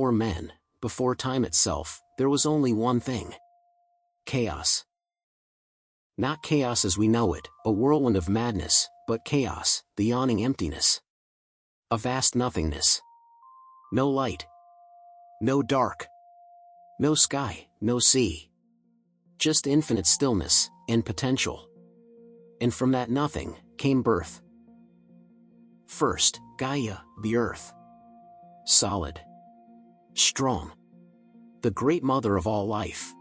Or men, before time itself, there was only one thing. Chaos. Not chaos as we know it, a whirlwind of madness, but chaos, the yawning emptiness. A vast nothingness. No light. No dark. No sky, no sea. Just infinite stillness, and potential. And from that nothing, came birth. First, Gaia, the earth. Solid. Strong. The great mother of all life.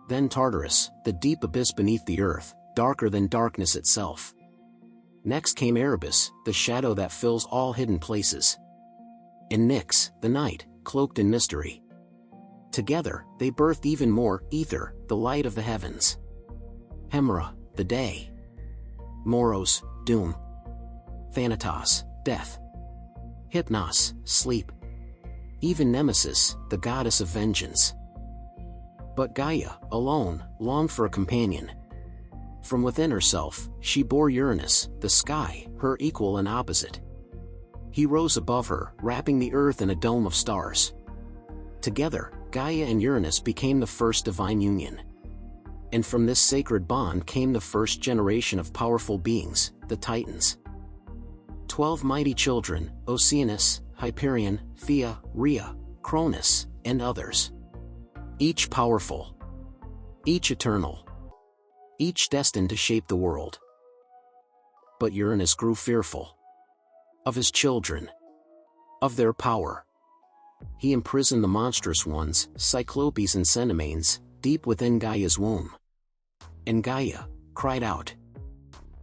Then Tartarus, the deep abyss beneath the earth, darker than darkness itself. Next came Erebus, the shadow that fills all hidden places. And Nyx, the night, cloaked in mystery. Together, they birthed even more, Ether, the light of the heavens. Hemera, the day. Moros, doom. Thanatos, death. Hypnos, sleep. Even Nemesis, the goddess of vengeance. But Gaia, alone, longed for a companion. From within herself, she bore Uranus, the sky, her equal and opposite. He rose above her, wrapping the earth in a dome of stars. Together, Gaia and Uranus became the first divine union. And from this sacred bond came the first generation of powerful beings, the Titans. 12 mighty children, Oceanus, Hyperion, Thea, Rhea, Cronus, and others. Each powerful. Each eternal. Each destined to shape the world. But Uranus grew fearful. Of his children. Of their power. He imprisoned the monstrous ones, Cyclopes and Cenomanes, deep within Gaia's womb. And Gaia cried out.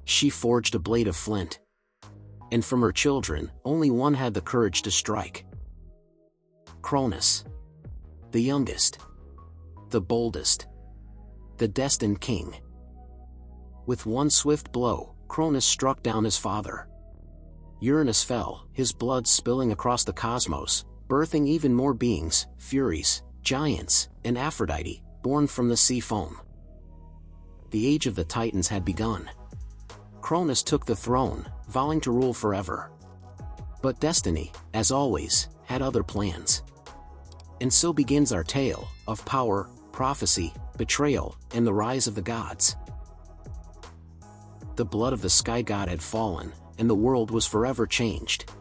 She forged a blade of flint. And from her children, only one had the courage to strike. Cronus. The youngest. The boldest. The destined king. With one swift blow, Cronus struck down his father. Uranus fell, his blood spilling across the cosmos, birthing even more beings, Furies, giants, and Aphrodite, born from the sea foam. The age of the Titans had begun. Cronus took the throne, vowing to rule forever. But destiny, as always, had other plans. And so begins our tale, of power, prophecy, betrayal, and the rise of the gods. The blood of the sky god had fallen, and the world was forever changed.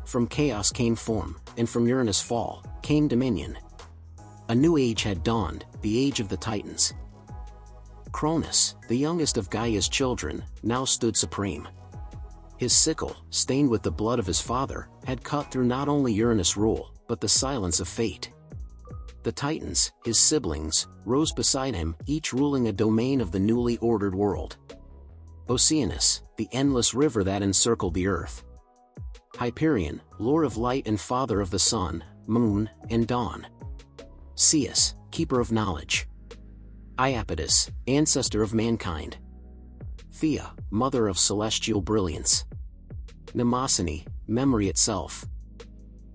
From chaos came form, and from Uranus' fall, came dominion. A new age had dawned, the age of the Titans. Cronus, the youngest of Gaia's children, now stood supreme. His sickle, stained with the blood of his father, had cut through not only Uranus' rule, but the silence of fate. The Titans, his siblings, rose beside him, each ruling a domain of the newly ordered world. Oceanus, the endless river that encircled the earth. Hyperion, lord of light and father of the sun, moon, and dawn. Zeus, keeper of knowledge. Iapetus, ancestor of mankind. Thea, mother of celestial brilliance. Mnemosyne, memory itself.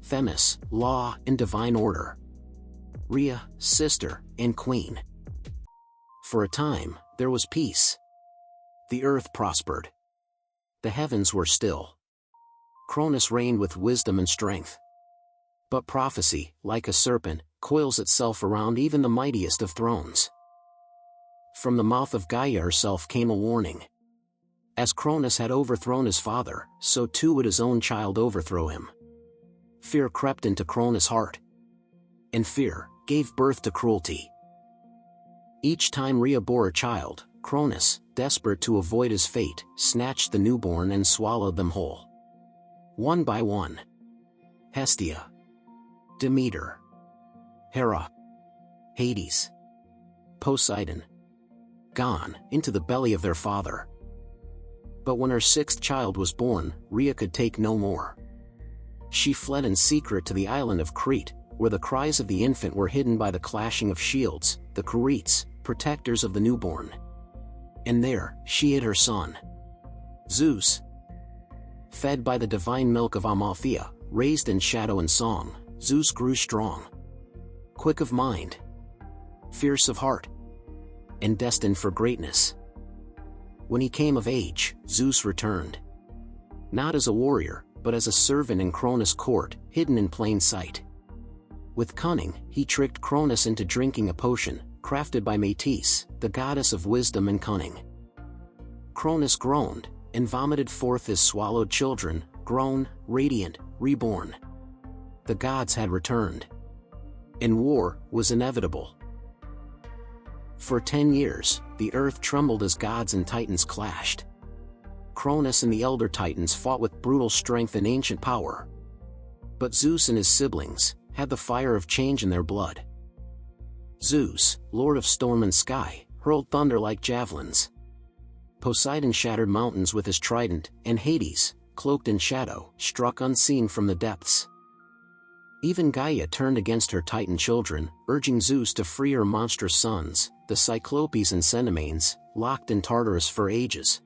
Themis, law and divine order. Rhea, sister and queen. For a time, there was peace. The earth prospered. The heavens were still. Cronus reigned with wisdom and strength. But prophecy, like a serpent, coils itself around even the mightiest of thrones. From the mouth of Gaia herself came a warning. As Cronus had overthrown his father, so too would his own child overthrow him. Fear crept into Cronus' heart. And fear gave birth to cruelty. Each time Rhea bore a child, Cronus, desperate to avoid his fate, snatched the newborn and swallowed them whole. One by one. Hestia. Demeter. Hera. Hades. Poseidon. Gone into the belly of their father. But when her sixth child was born, Rhea could take no more. She fled in secret to the island of Crete, where the cries of the infant were hidden by the clashing of shields, the Curetes, protectors of the newborn. And there, she hid her son. Zeus. Fed by the divine milk of Amalthea, raised in shadow and song, Zeus grew strong. Quick of mind. Fierce of heart. And destined for greatness. When he came of age, Zeus returned. Not as a warrior, but as a servant in Cronus' court, hidden in plain sight. With cunning, he tricked Cronus into drinking a potion, crafted by Metis, the goddess of wisdom and cunning. Cronus groaned, and vomited forth his swallowed children, grown, radiant, reborn. The gods had returned. And war was inevitable. For 10 years, the earth trembled as gods and titans clashed. Cronus and the elder titans fought with brutal strength and ancient power. But Zeus and his siblings had the fire of change in their blood. Zeus, lord of storm and sky, hurled thunder like javelins. Poseidon shattered mountains with his trident, and Hades, cloaked in shadow, struck unseen from the depths. Even Gaia turned against her Titan children, urging Zeus to free her monstrous sons, the Cyclopes and Cenomanes, locked in Tartarus for ages.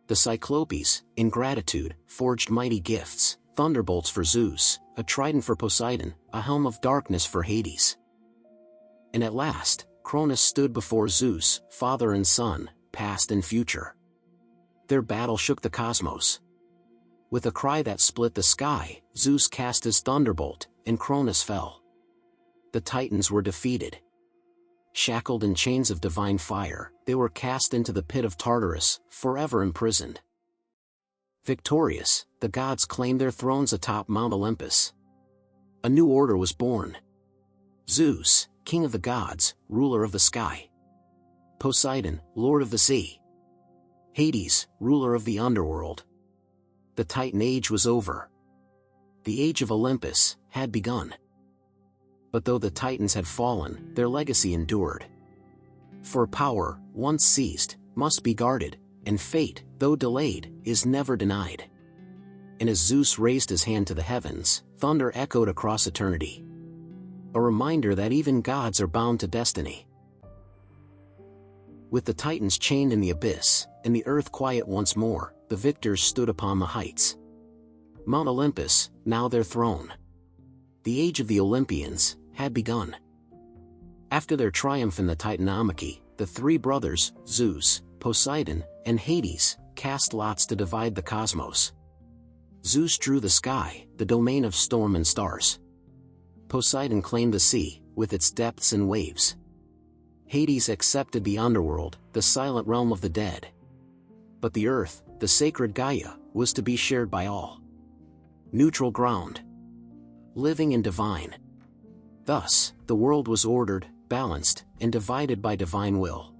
The Cyclopes, in gratitude, forged mighty gifts, thunderbolts for Zeus, a trident for Poseidon, a helm of darkness for Hades. And at last, Cronus stood before Zeus, father and son, past and future. Their battle shook the cosmos. With a cry that split the sky, Zeus cast his thunderbolt, and Cronus fell. The Titans were defeated. Shackled in chains of divine fire, they were cast into the pit of Tartarus, forever imprisoned. Victorious, the gods claimed their thrones atop Mount Olympus. A new order was born. Zeus, king of the gods, ruler of the sky. Poseidon, lord of the sea. Hades, ruler of the underworld. The Titan age was over. The age of Olympus had begun. But though the Titans had fallen, their legacy endured. For power, once seized, must be guarded, and fate, though delayed, is never denied. And as Zeus raised his hand to the heavens, thunder echoed across eternity. A reminder that even gods are bound to destiny. With the Titans chained in the abyss, and the earth quiet once more, the victors stood upon the heights. Mount Olympus, now their throne. The age of the Olympians had begun. After their triumph in the Titanomachy, the three brothers, Zeus, Poseidon, and Hades, cast lots to divide the cosmos. Zeus drew the sky, the domain of storm and stars. Poseidon claimed the sea, with its depths and waves. Hades accepted the underworld, the silent realm of the dead. But the earth, the sacred Gaia, was to be shared by all. Neutral ground. Living and divine. Thus, the world was ordered, balanced, and divided by divine will.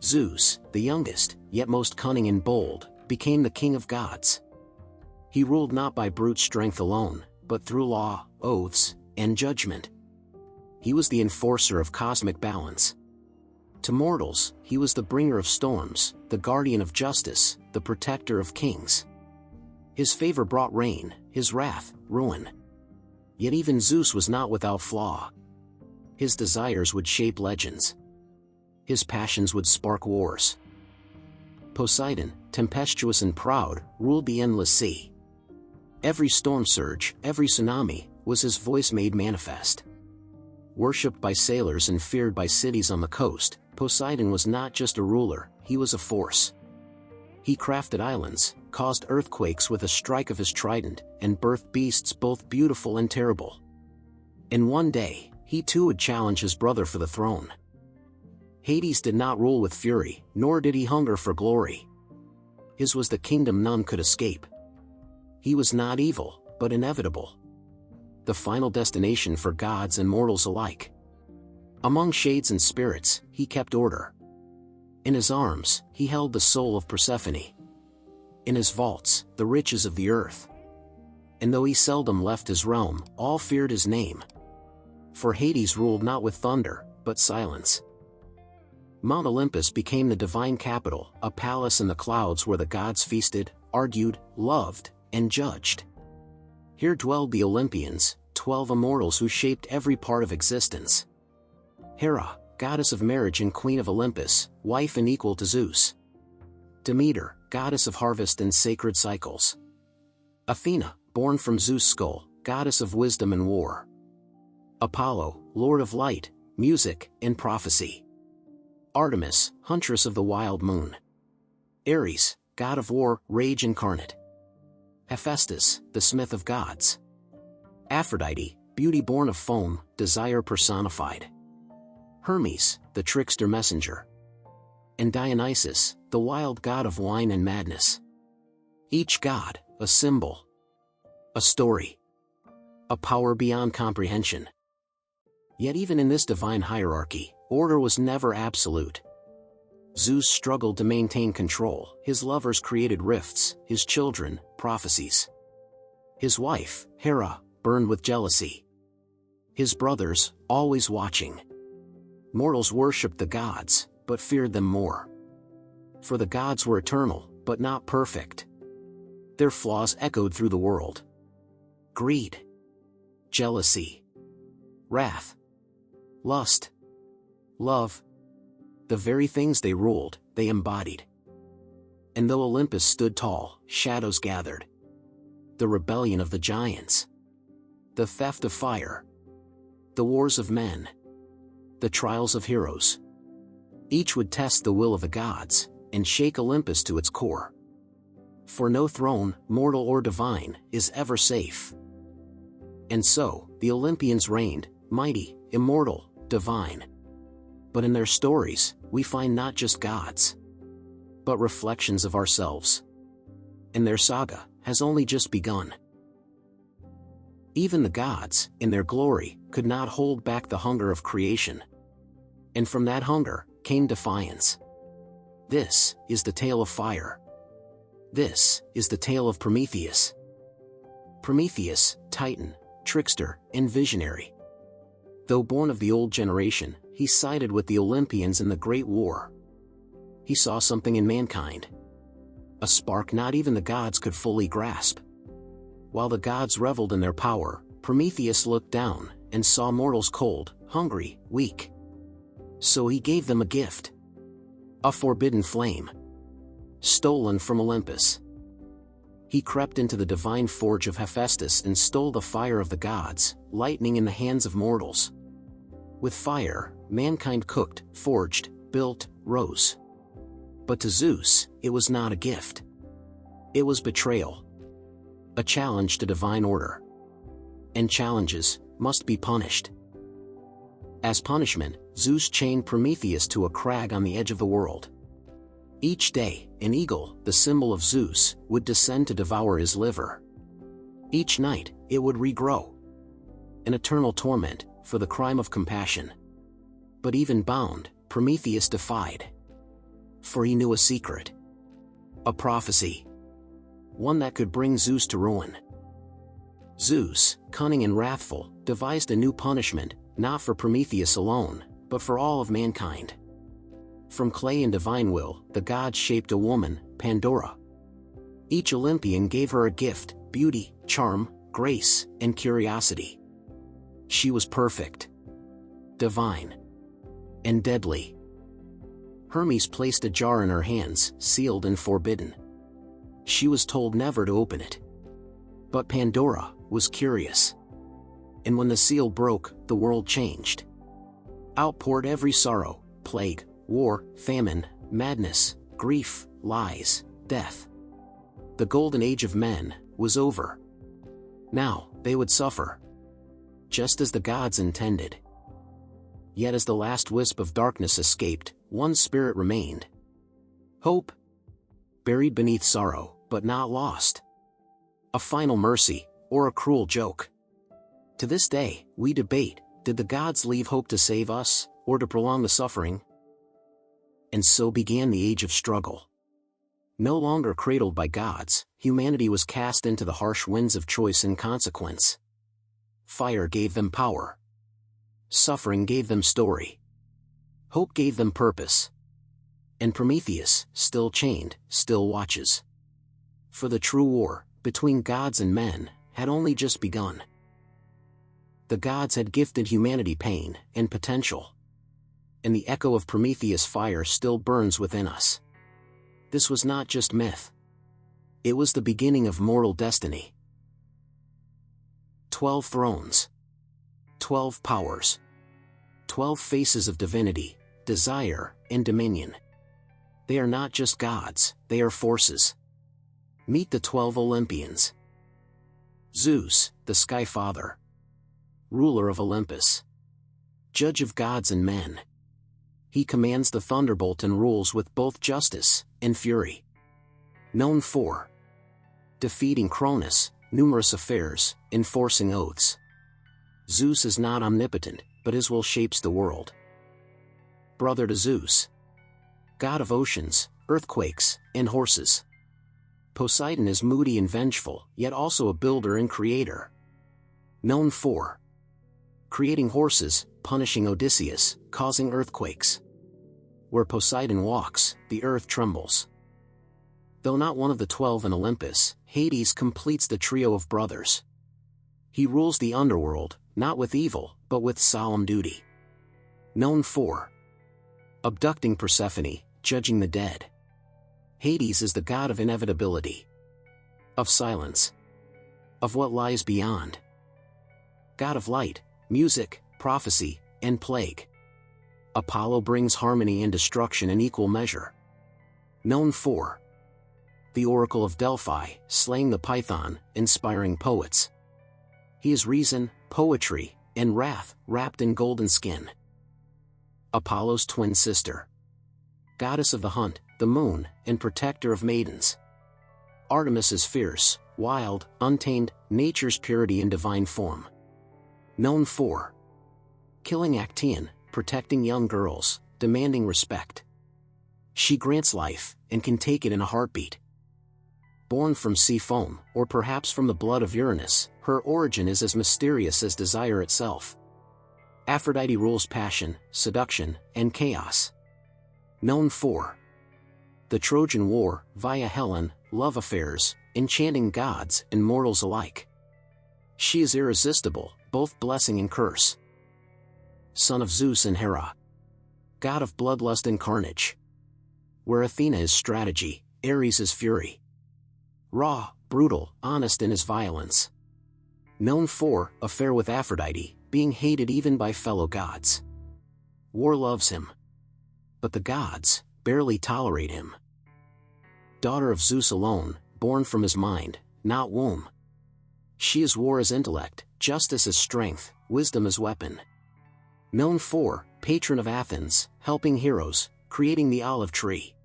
Zeus, the youngest, yet most cunning and bold, became the king of gods. He ruled not by brute strength alone, but through law, oaths, and judgment. He was the enforcer of cosmic balance. To mortals, he was the bringer of storms, the guardian of justice, the protector of kings. His favor brought rain, his wrath, ruin. Yet even Zeus was not without flaw. His desires would shape legends. His passions would spark wars. Poseidon, tempestuous and proud, ruled the endless sea. Every storm surge, every tsunami, was his voice made manifest. Worshipped by sailors and feared by cities on the coast, Poseidon was not just a ruler, he was a force. He crafted islands, caused earthquakes with a strike of his trident, and birthed beasts both beautiful and terrible. And one day, he too would challenge his brother for the throne. Hades did not rule with fury, nor did he hunger for glory. His was the kingdom none could escape. He was not evil, but inevitable. The final destination for gods and mortals alike. Among shades and spirits, he kept order. In his arms, he held the soul of Persephone. In his vaults, the riches of the earth. And though he seldom left his realm, all feared his name. For Hades ruled not with thunder, but silence. Mount Olympus became the divine capital, a palace in the clouds where the gods feasted, argued, loved, and judged. Here dwelled the Olympians, 12 immortals who shaped every part of existence. Hera, goddess of marriage and queen of Olympus, wife and equal to Zeus. Demeter, goddess of harvest and sacred cycles. Athena, born from Zeus' skull, goddess of wisdom and war. Apollo, lord of light, music, and prophecy. Artemis, huntress of the wild moon. Ares, god of war, rage incarnate. Hephaestus, the smith of gods. Aphrodite, beauty born of foam, desire personified. Hermes, the trickster messenger. And Dionysus, the wild god of wine and madness. Each god, a symbol. A story. A power beyond comprehension. Yet even in this divine hierarchy, order was never absolute. Zeus struggled to maintain control, his lovers created rifts, his children, prophecies. His wife, Hera, burned with jealousy. His brothers, always watching. Mortals worshipped the gods, but feared them more. For the gods were eternal, but not perfect. Their flaws echoed through the world. Greed. Jealousy. Wrath. Lust. Love. The very things they ruled, they embodied. And though Olympus stood tall, shadows gathered. The rebellion of the giants. The theft of fire. The wars of men. The trials of heroes. Each would test the will of the gods, and shake Olympus to its core. For no throne, mortal or divine, is ever safe. And so, the Olympians reigned, mighty, immortal, divine. But in their stories, we find not just gods, but reflections of ourselves. And their saga has only just begun. Even the gods, in their glory, could not hold back the hunger of creation. And from that hunger, came defiance. This is the tale of fire. This is the tale of Prometheus. Prometheus, Titan, trickster, and visionary. Though born of the old generation, he sided with the Olympians in the Great War. He saw something in mankind. A spark not even the gods could fully grasp. While the gods reveled in their power, Prometheus looked down, and saw mortals cold, hungry, weak. So he gave them a gift. A forbidden flame. Stolen from Olympus. He crept into the divine forge of Hephaestus and stole the fire of the gods, lightning in the hands of mortals. With fire, mankind cooked, forged, built, rose. But to Zeus, it was not a gift. It was betrayal. A challenge to divine order. And challenges must be punished. As punishment, Zeus chained Prometheus to a crag on the edge of the world. Each day, an eagle, the symbol of Zeus, would descend to devour his liver. Each night, it would regrow. An eternal torment, for the crime of compassion. But even bound, Prometheus defied. For he knew a secret. A prophecy. One that could bring Zeus to ruin. Zeus, cunning and wrathful, devised a new punishment, not for Prometheus alone, but for all of mankind. From clay and divine will, the gods shaped a woman, Pandora. Each Olympian gave her a gift, beauty, charm, grace, and curiosity. She was perfect, divine, and deadly. Hermes placed a jar in her hands, sealed and forbidden. She was told never to open it. But Pandora was curious. And when the seal broke, the world changed. Out poured every sorrow, plague, war, famine, madness, grief, lies, death. The golden age of men was over. Now, they would suffer. Just as the gods intended. Yet as the last wisp of darkness escaped, one spirit remained. Hope. Buried beneath sorrow, but not lost. A final mercy, or a cruel joke. To this day, we debate, did the gods leave hope to save us, or to prolong the suffering? And so began the age of struggle. No longer cradled by gods, humanity was cast into the harsh winds of choice and consequence. Fire gave them power. Suffering gave them story. Hope gave them purpose. And Prometheus, still chained, still watches. For the true war, between gods and men, had only just begun. The gods had gifted humanity pain and potential. And the echo of Prometheus' fire still burns within us. This was not just myth. It was the beginning of mortal destiny. 12 thrones. 12 powers. 12 faces of divinity, desire, and dominion. They are not just gods, they are forces. Meet the 12 Olympians. Zeus, the Sky Father. ruler of Olympus. Judge of gods and men. He commands the thunderbolt and rules with both justice and fury. Known for defeating Cronus, numerous affairs, enforcing oaths. Zeus is not omnipotent, but his will shapes the world. Brother to Zeus. God of oceans, earthquakes, and horses. Poseidon is moody and vengeful, yet also a builder and creator. Known for creating horses, punishing Odysseus, causing earthquakes. Where Poseidon walks, the earth trembles. Though not one of the 12 in Olympus, Hades completes the trio of brothers. He rules the underworld, not with evil, but with solemn duty. Known for abducting Persephone, judging the dead. Hades is the god of inevitability, of silence, of what lies beyond. God of light, music, prophecy, and plague. Apollo brings harmony and destruction in equal measure. Known for the Oracle of Delphi, slaying the Python, inspiring poets. He is reason, poetry, and wrath, wrapped in golden skin. Apollo's twin sister. Goddess of the hunt, the moon, and protector of maidens. Artemis is fierce, wild, untamed, nature's purity in divine form. Known for killing Actaeon, protecting young girls, demanding respect. She grants life, and can take it in a heartbeat. Born from sea foam, or perhaps from the blood of Uranus, her origin is as mysterious as desire itself. Aphrodite rules passion, seduction, and chaos. Known for the Trojan War, via Helen, love affairs, enchanting gods and mortals alike. She is irresistible, both blessing and curse. Son of Zeus and Hera. God of bloodlust and carnage. Where Athena is strategy, Ares is fury. Raw, brutal, honest in his violence. Known for affair with Aphrodite, being hated even by fellow gods. War loves him, but the gods barely tolerate him. Daughter of Zeus alone, born from his mind, not womb. She is war as intellect, justice as strength, wisdom as weapon. Known for patron of Athens, helping heroes, creating the olive tree.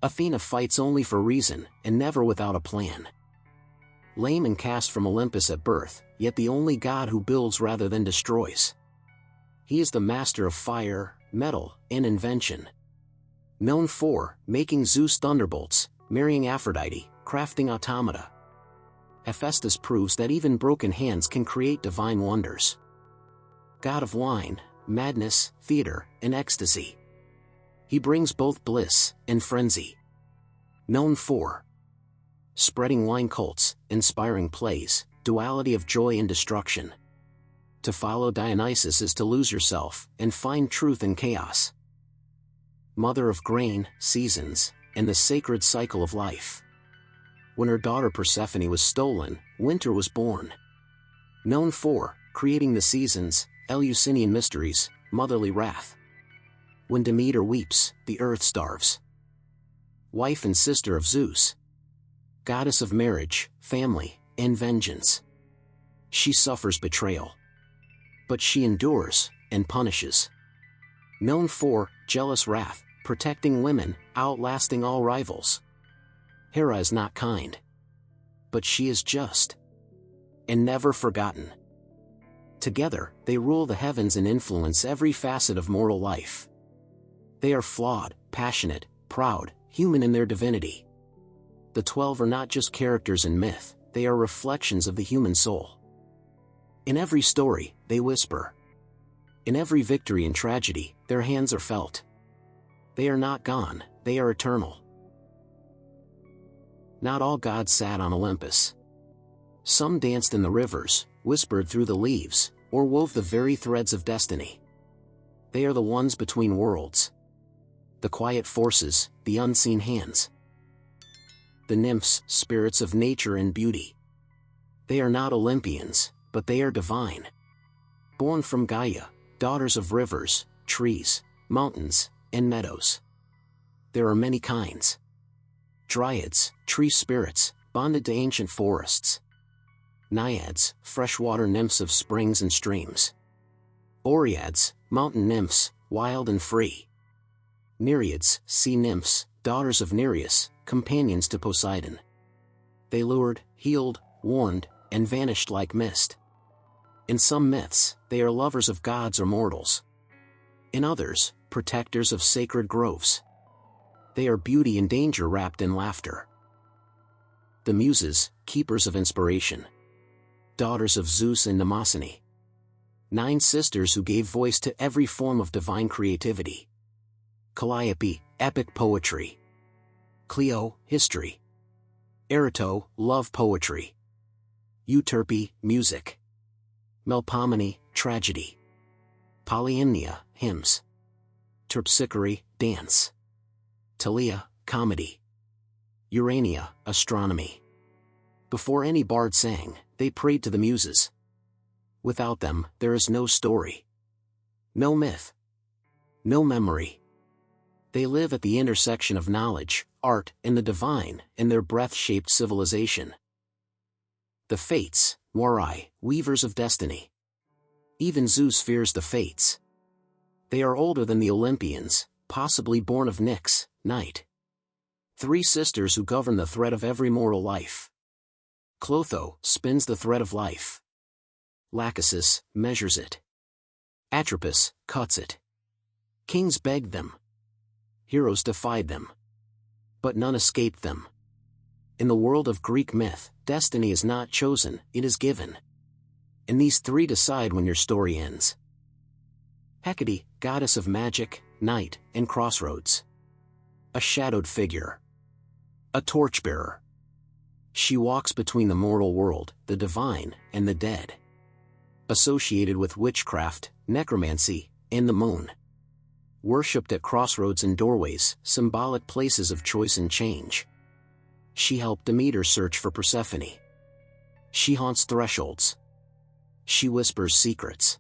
Athena fights only for reason, and never without a plan. Lame and cast from Olympus at birth, yet the only god who builds rather than destroys. He is the master of fire, metal, and invention. Known for making Zeus thunderbolts, marrying Aphrodite, crafting automata. Hephaestus proves that even broken hands can create divine wonders. God of wine, madness, theater, and ecstasy. He brings both bliss and frenzy. Known for spreading wine cults, inspiring plays, duality of joy and destruction. To follow Dionysus is to lose yourself and find truth in chaos. Mother of grain, seasons, and the sacred cycle of life. When her daughter Persephone was stolen, winter was born. Known for creating the seasons, Eleusinian mysteries, motherly wrath. When Demeter weeps, the earth starves. Wife and sister of Zeus. Goddess of marriage, family, and vengeance. She suffers betrayal, but she endures and punishes. Known for jealous wrath, protecting women, outlasting all rivals. Hera is not kind, but she is just and never forgotten. Together, they rule the heavens and influence every facet of mortal life. They are flawed, passionate, proud, human in their divinity. The 12 are not just characters in myth, they are reflections of the human soul. In every story, they whisper. In every victory and tragedy, their hands are felt. They are not gone, they are eternal. Not all gods sat on Olympus. Some danced in the rivers, whispered through the leaves, or wove the very threads of destiny. They are the ones between worlds. The quiet forces, the unseen hands. The nymphs, spirits of nature and beauty. They are not Olympians, but they are divine. Born from Gaia, daughters of rivers, trees, mountains, and meadows. There are many kinds. Dryads, tree spirits, bonded to ancient forests. Naiads, freshwater nymphs of springs and streams. Oreads, mountain nymphs, wild and free. Nereids, sea nymphs, daughters of Nereus, companions to Poseidon. They lured, healed, warned, and vanished like mist. In some myths, they are lovers of gods or mortals. In others, protectors of sacred groves. They are beauty and danger wrapped in laughter. The Muses, keepers of inspiration. Daughters of Zeus and Mnemosyne. 9 sisters who gave voice to every form of divine creativity. Calliope, epic poetry. Clio, history. Erato, love poetry. Euterpe, music. Melpomene, tragedy. Polyhymnia, hymns. Terpsichore, dance. Telea, comedy. Urania, astronomy. Before any bard sang, they prayed to the Muses. Without them, there is no story. No myth. No memory. They live at the intersection of knowledge, art, and the divine, in their breath-shaped civilization. The Fates, Horae, weavers of destiny. Even Zeus fears the Fates. They are older than the Olympians, possibly born of Nyx, night. 3 sisters who govern the thread of every mortal life. Clotho spins the thread of life. Lachesis measures it. Atropos cuts it. Kings begged them. Heroes defied them. But none escaped them. In the world of Greek myth, destiny is not chosen, it is given. And these 3 decide when your story ends. Hecate, goddess of magic, night, and crossroads. A shadowed figure. A torchbearer. She walks between the mortal world, the divine, and the dead. Associated with witchcraft, necromancy, and the moon. Worshipped at crossroads and doorways, symbolic places of choice and change. She helped Demeter search for Persephone. She haunts thresholds. She whispers secrets.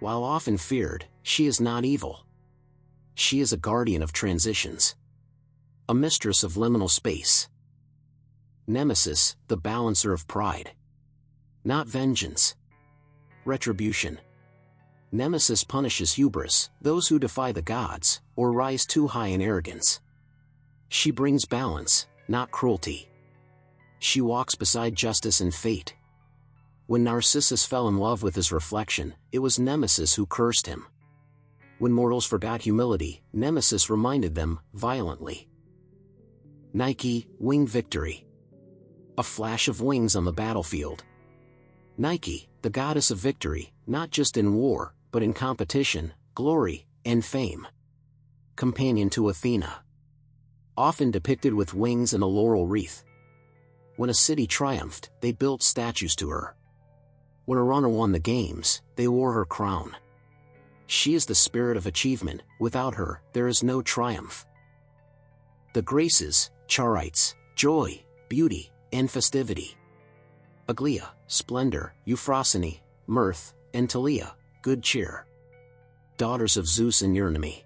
While often feared, she is not evil. She is a guardian of transitions. A mistress of liminal space. Nemesis, the balancer of pride. Not vengeance. Retribution. Nemesis punishes hubris, those who defy the gods, or rise too high in arrogance. She brings balance, not cruelty. She walks beside justice and fate. When Narcissus fell in love with his reflection, it was Nemesis who cursed him. When mortals forgot humility, Nemesis reminded them, violently. Nike, winged victory. A flash of wings on the battlefield. Nike, the goddess of victory, not just in war, but in competition, glory, and fame. Companion to Athena. Often depicted with wings and a laurel wreath. When a city triumphed, they built statues to her. When a runner won the games, they wore her crown. She is the spirit of achievement, without her, there is no triumph. The Graces, Charites, joy, beauty, and festivity. Aglaea, splendor, Euphrosyne, mirth, and Telea, good cheer. Daughters of Zeus and Eurynomy.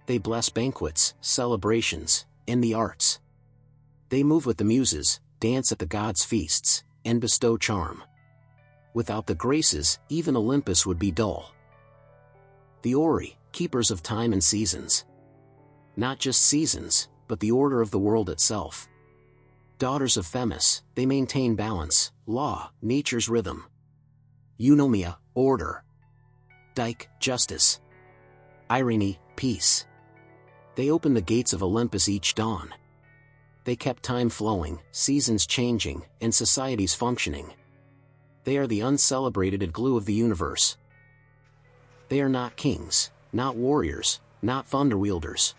They bless banquets, celebrations, and the arts. They move with the Muses, dance at the gods' feasts, and bestow charm. Without the Graces, even Olympus would be dull. The Horae, keepers of time and seasons. Not just seasons, but the order of the world itself. Daughters of Themis, they maintain balance, law, nature's rhythm. Eunomia, order. Dike, justice. Irene, peace. They open the gates of Olympus each dawn. They kept time flowing, seasons changing, and societies functioning. They are the uncelebrated glue of the universe. They are not kings, not warriors, not thunder wielders.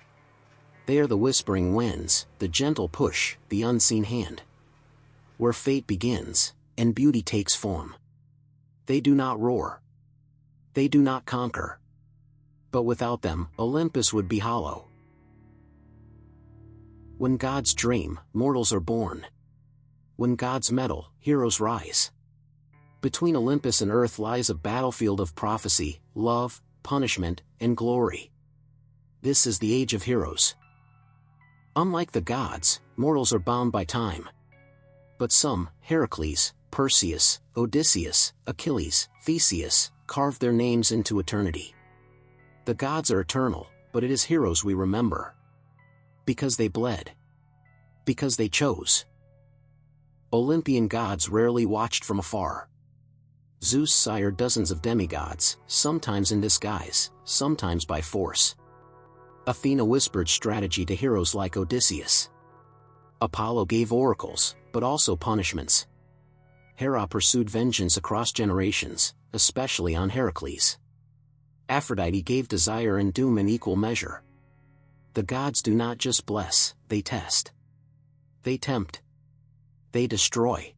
They are the whispering winds, the gentle push, the unseen hand. Where fate begins, and beauty takes form. They do not roar. They do not conquer. But without them, Olympus would be hollow. When gods dream, mortals are born. When gods meddle, heroes rise. Between Olympus and earth lies a battlefield of prophecy, love, punishment, and glory. This is the age of heroes. Unlike the gods, mortals are bound by time. But some, Heracles, Perseus, Odysseus, Achilles, Theseus, carved their names into eternity. The gods are eternal, but it is heroes we remember. Because they bled. Because they chose. Olympian gods rarely watched from afar. Zeus sired dozens of demigods, sometimes in disguise, sometimes by force. Athena whispered strategy to heroes like Odysseus. Apollo gave oracles, but also punishments. Hera pursued vengeance across generations, especially on Heracles. Aphrodite gave desire and doom in equal measure. The gods do not just bless, they test. They tempt. They destroy.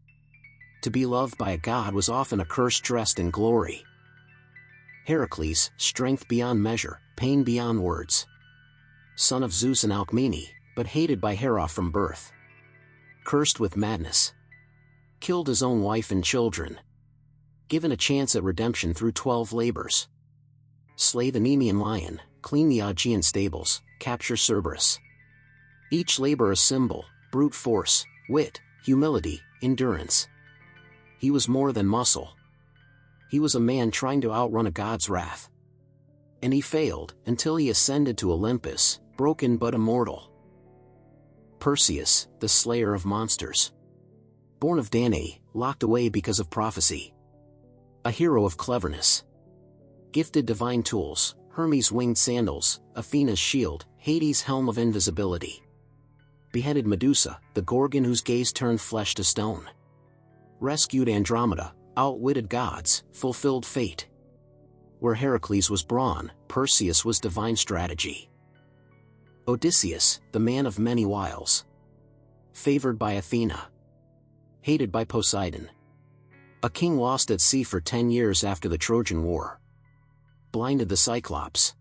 To be loved by a god was often a curse dressed in glory. Heracles, strength beyond measure, pain beyond words. Son of Zeus and Alcmene, but hated by Hera from birth. Cursed with madness. Killed his own wife and children. Given a chance at redemption through 12 labors. Slay the Nemean lion, clean the Augean stables, capture Cerberus. Each labor a symbol, brute force, wit, humility, endurance. He was more than muscle. He was a man trying to outrun a god's wrath. And he failed, until he ascended to Olympus, broken but immortal. Perseus, the slayer of monsters. Born of Danae, locked away because of prophecy. A hero of cleverness. Gifted divine tools, Hermes' winged sandals, Athena's shield, Hades' helm of invisibility. Beheaded Medusa, the Gorgon whose gaze turned flesh to stone. Rescued Andromeda, outwitted gods, fulfilled fate. Where Heracles was brawn, Perseus was divine strategy. Odysseus, the man of many wiles. Favored by Athena. Hated by Poseidon. A king lost at sea for 10 years after the Trojan War. Blinded the Cyclops.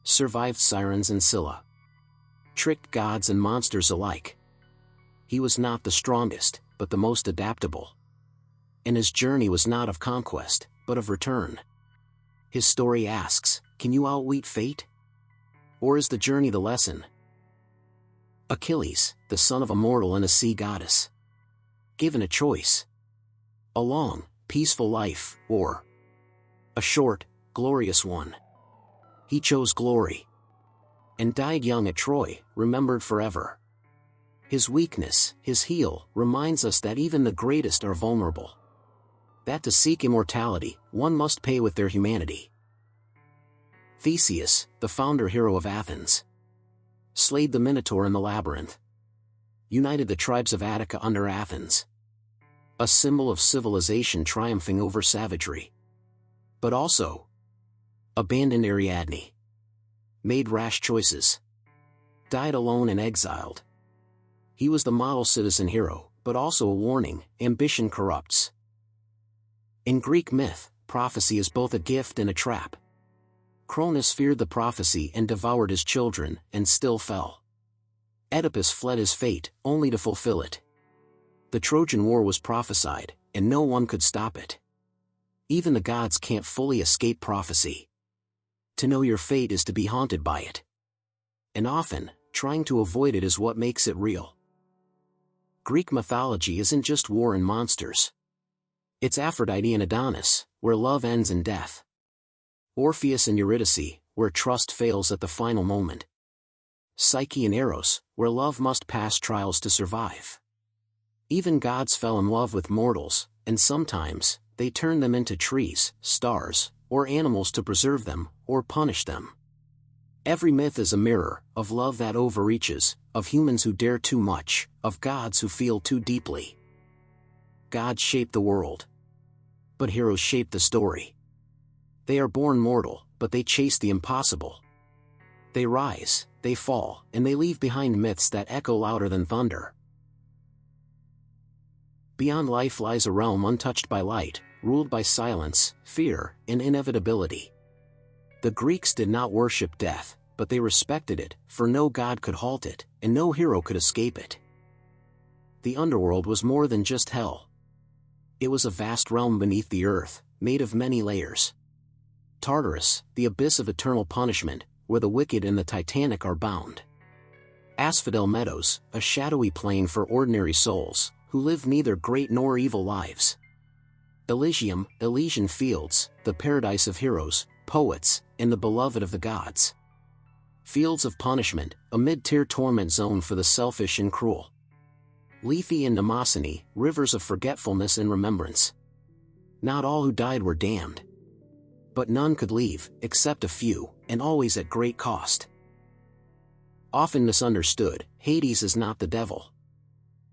Survived Sirens and Scylla. Tricked gods and monsters alike. He was not the strongest, but the most adaptable. And his journey was not of conquest, but of return. His story asks, can you outwit fate? Or is the journey the lesson? Achilles, the son of a mortal and a sea goddess. Given a choice. A long, peaceful life, or a short, glorious one. He chose glory. And died young at Troy, remembered forever. His weakness, his heel, reminds us that even the greatest are vulnerable. That to seek immortality, one must pay with their humanity. Theseus, the founder hero of Athens. Slayed the Minotaur in the labyrinth. United the tribes of Attica under Athens. A symbol of civilization triumphing over savagery. But also, abandoned Ariadne. Made rash choices. Died alone and exiled. He was the model citizen hero, but also a warning, ambition corrupts. In Greek myth, prophecy is both a gift and a trap. Cronus feared the prophecy and devoured his children, and still fell. Oedipus fled his fate, only to fulfill it. The Trojan War was prophesied, and no one could stop it. Even the gods can't fully escape prophecy. To know your fate is to be haunted by it. And often, trying to avoid it is what makes it real. Greek mythology isn't just war and monsters. It's Aphrodite and Adonis, where love ends in death. Orpheus and Eurydice, where trust fails at the final moment. Psyche and Eros, where love must pass trials to survive. Even gods fell in love with mortals, and sometimes, they turned them into trees, stars, or animals to preserve them, or punish them. Every myth is a mirror, of love that overreaches, of humans who dare too much, of gods who feel too deeply. Gods shape the world. But heroes shape the story. They are born mortal, but they chase the impossible. They rise, they fall, and they leave behind myths that echo louder than thunder. Beyond life lies a realm untouched by light, ruled by silence, fear, and inevitability. The Greeks did not worship death, but they respected it, for no god could halt it, and no hero could escape it. The underworld was more than just hell. It was a vast realm beneath the earth, made of many layers. Tartarus, the abyss of eternal punishment, where the wicked and the titanic are bound. Asphodel Meadows, a shadowy plain for ordinary souls, who live neither great nor evil lives. Elysium, Elysian fields, the paradise of heroes, poets, and the beloved of the gods. Fields of punishment, a mid-tier torment zone for the selfish and cruel. Lethe and Mnemosyne, rivers of forgetfulness and remembrance. Not all who died were damned. But none could leave, except a few, and always at great cost. Often misunderstood, Hades is not the devil.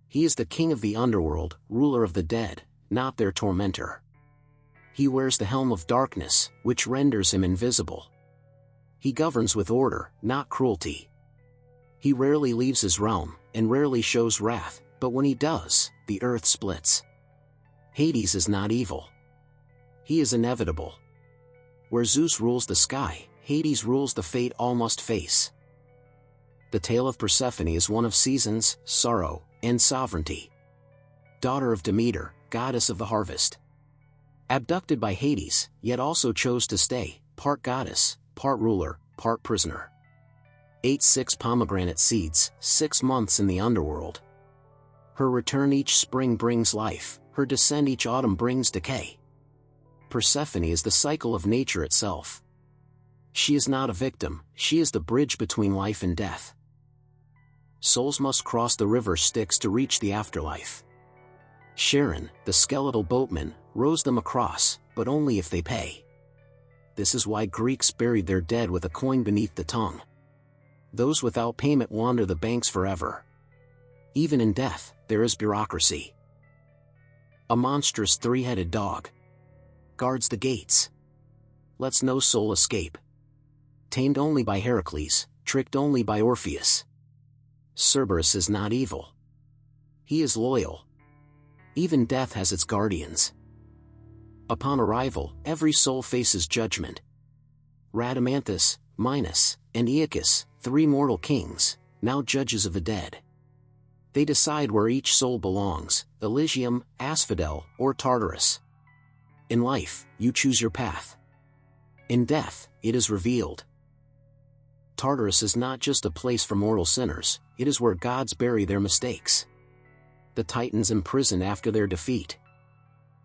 He is the king of the underworld, ruler of the dead, not their tormentor. He wears the helm of darkness, which renders him invisible. He governs with order, not cruelty. He rarely leaves his realm, and rarely shows wrath, but when he does, the earth splits. Hades is not evil. He is inevitable. Where Zeus rules the sky, Hades rules the fate all must face. The tale of Persephone is one of seasons, sorrow, and sovereignty. Daughter of Demeter, goddess of the harvest. Abducted by Hades, yet also chose to stay, part goddess, part ruler, part prisoner. Ate 6 pomegranate seeds, 6 months in the underworld. Her return each spring brings life, her descent each autumn brings decay. Persephone is the cycle of nature itself. She is not a victim, she is the bridge between life and death. Souls must cross the river Styx to reach the afterlife. Charon, the skeletal boatman, rows them across, but only if they pay. This is why Greeks buried their dead with a coin beneath the tongue. Those without payment wander the banks forever. Even in death, there is bureaucracy. A monstrous 3-headed dog guards the gates. Lets no soul escape. Tamed only by Heracles, tricked only by Orpheus. Cerberus is not evil. He is loyal. Even death has its guardians. Upon arrival, every soul faces judgment. Rhadamanthus, Minos, and Aeacus, 3 mortal kings, now judges of the dead. They decide where each soul belongs, Elysium, Asphodel, or Tartarus. In life, you choose your path. In death, it is revealed. Tartarus is not just a place for mortal sinners, it is where gods bury their mistakes. The Titans imprison after their defeat.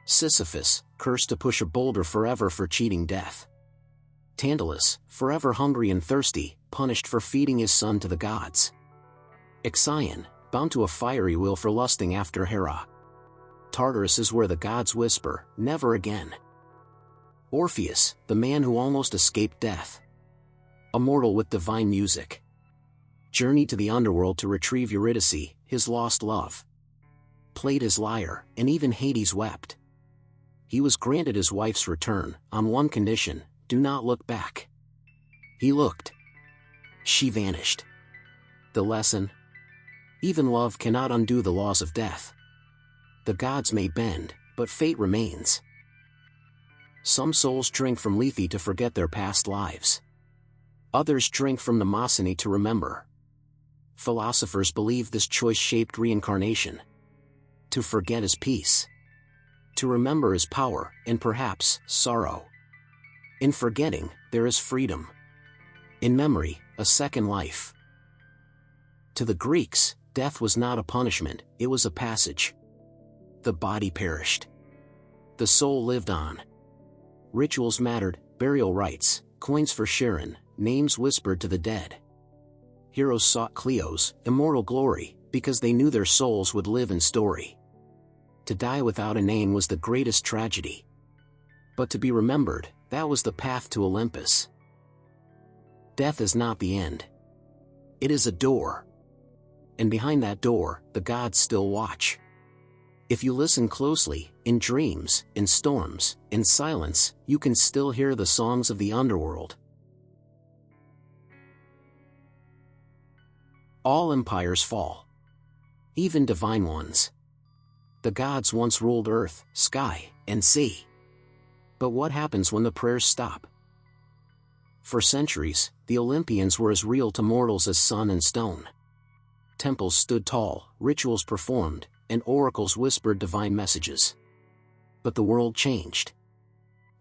Sisyphus, cursed to push a boulder forever for cheating death. Tantalus, forever hungry and thirsty, punished for feeding his son to the gods. Ixion, bound to a fiery wheel for lusting after Hera. Tartarus is where the gods whisper, never again. Orpheus, the man who almost escaped death. Immortal with divine music. Journeyed to the underworld to retrieve Eurydice, his lost love. Played his lyre, and even Hades wept. He was granted his wife's return, on one condition, do not look back. He looked. She vanished. The lesson? Even love cannot undo the laws of death. The gods may bend, but fate remains. Some souls drink from Lethe to forget their past lives. Others drink from Mnemosyne to remember. Philosophers believe this choice-shaped reincarnation. To forget is peace. To remember is power, and perhaps, sorrow. In forgetting, there is freedom. In memory, a second life. To the Greeks, death was not a punishment, it was a passage. The body perished. The soul lived on. Rituals mattered, burial rites, coins for Charon, names whispered to the dead. Heroes sought Cleo's immortal glory, because they knew their souls would live in story. To die without a name was the greatest tragedy. But to be remembered, that was the path to Olympus. Death is not the end. It is a door. And behind that door, the gods still watch. If you listen closely, in dreams, in storms, in silence, you can still hear the songs of the underworld. All empires fall. Even divine ones. The gods once ruled earth, sky, and sea. But what happens when the prayers stop? For centuries, the Olympians were as real to mortals as sun and stone. Temples stood tall, rituals performed, and oracles whispered divine messages. But the world changed.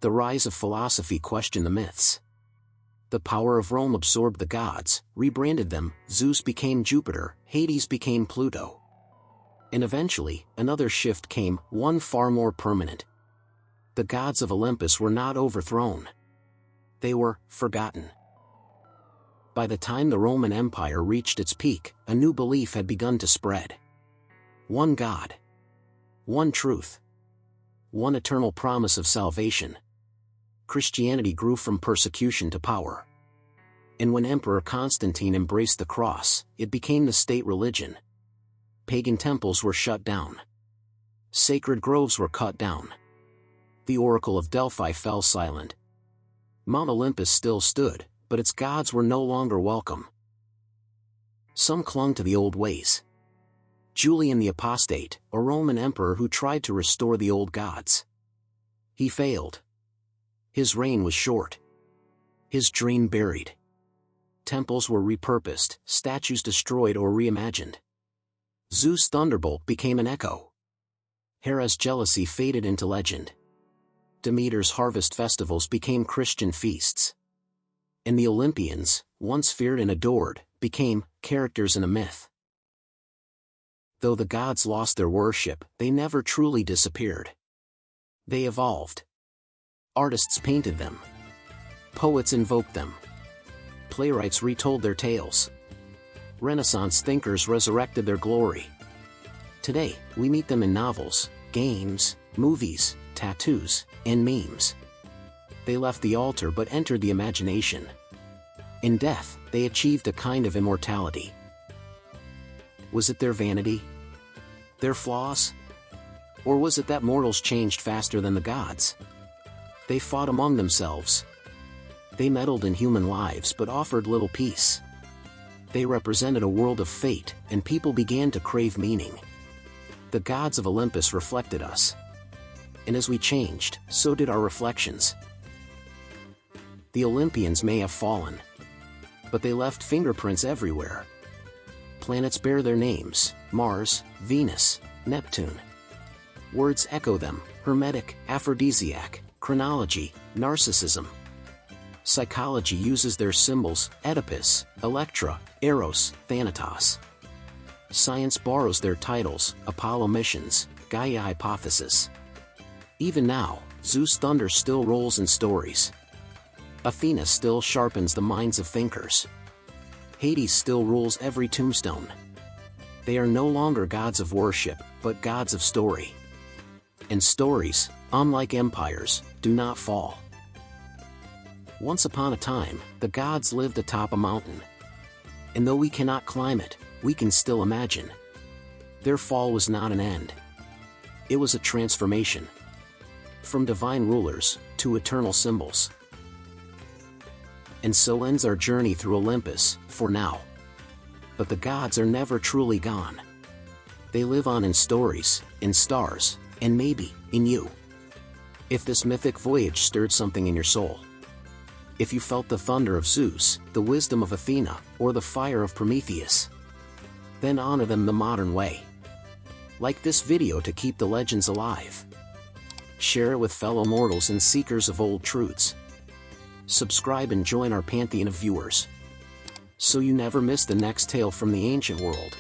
The rise of philosophy questioned the myths. The power of Rome absorbed the gods, rebranded them, Zeus became Jupiter, Hades became Pluto. And eventually, another shift came, one far more permanent. The gods of Olympus were not overthrown. They were forgotten. By the time the Roman Empire reached its peak, a new belief had begun to spread. One God. One truth. One eternal promise of salvation. Christianity grew from persecution to power. And when Emperor Constantine embraced the cross, it became the state religion. Pagan temples were shut down. Sacred groves were cut down. The Oracle of Delphi fell silent. Mount Olympus still stood, but its gods were no longer welcome. Some clung to the old ways. Julian the Apostate, a Roman emperor who tried to restore the old gods. He failed. His reign was short. His dream buried. Temples were repurposed, statues destroyed or reimagined. Zeus' thunderbolt became an echo. Hera's jealousy faded into legend. Demeter's harvest festivals became Christian feasts. And the Olympians, once feared and adored, became characters in a myth. Though the gods lost their worship, they never truly disappeared. They evolved. Artists painted them. Poets invoked them. Playwrights retold their tales. Renaissance thinkers resurrected their glory. Today, we meet them in novels, games, movies, tattoos, and memes. They left the altar but entered the imagination. In death, they achieved a kind of immortality. Was it their vanity? Their flaws? Or was it that mortals changed faster than the gods? They fought among themselves. They meddled in human lives but offered little peace. They represented a world of fate, and people began to crave meaning. The gods of Olympus reflected us. And as we changed, so did our reflections. The Olympians may have fallen, but they left fingerprints everywhere. Planets bear their names: Mars, Venus, Neptune. Words echo them: hermetic, aphrodisiac, chronology, narcissism. Psychology uses their symbols: Oedipus, Electra, Eros, Thanatos. Science borrows their titles: Apollo missions, Gaia hypothesis. Even now, Zeus' thunder still rolls in stories. Athena still sharpens the minds of thinkers. Hades still rules every tombstone. They are no longer gods of worship, but gods of story. And stories, unlike empires, do not fall. Once upon a time, the gods lived atop a mountain. And though we cannot climb it, we can still imagine. Their fall was not an end. It was a transformation. From divine rulers, to eternal symbols. And so ends our journey through Olympus, for now. But the gods are never truly gone. They live on in stories, in stars, and maybe, in you. If this mythic voyage stirred something in your soul, if you felt the thunder of Zeus, the wisdom of Athena, or the fire of Prometheus, then honor them the modern way. Like this video to keep the legends alive. Share it with fellow mortals and seekers of old truths. Subscribe and join our pantheon of viewers, so you never miss the next tale from the ancient world.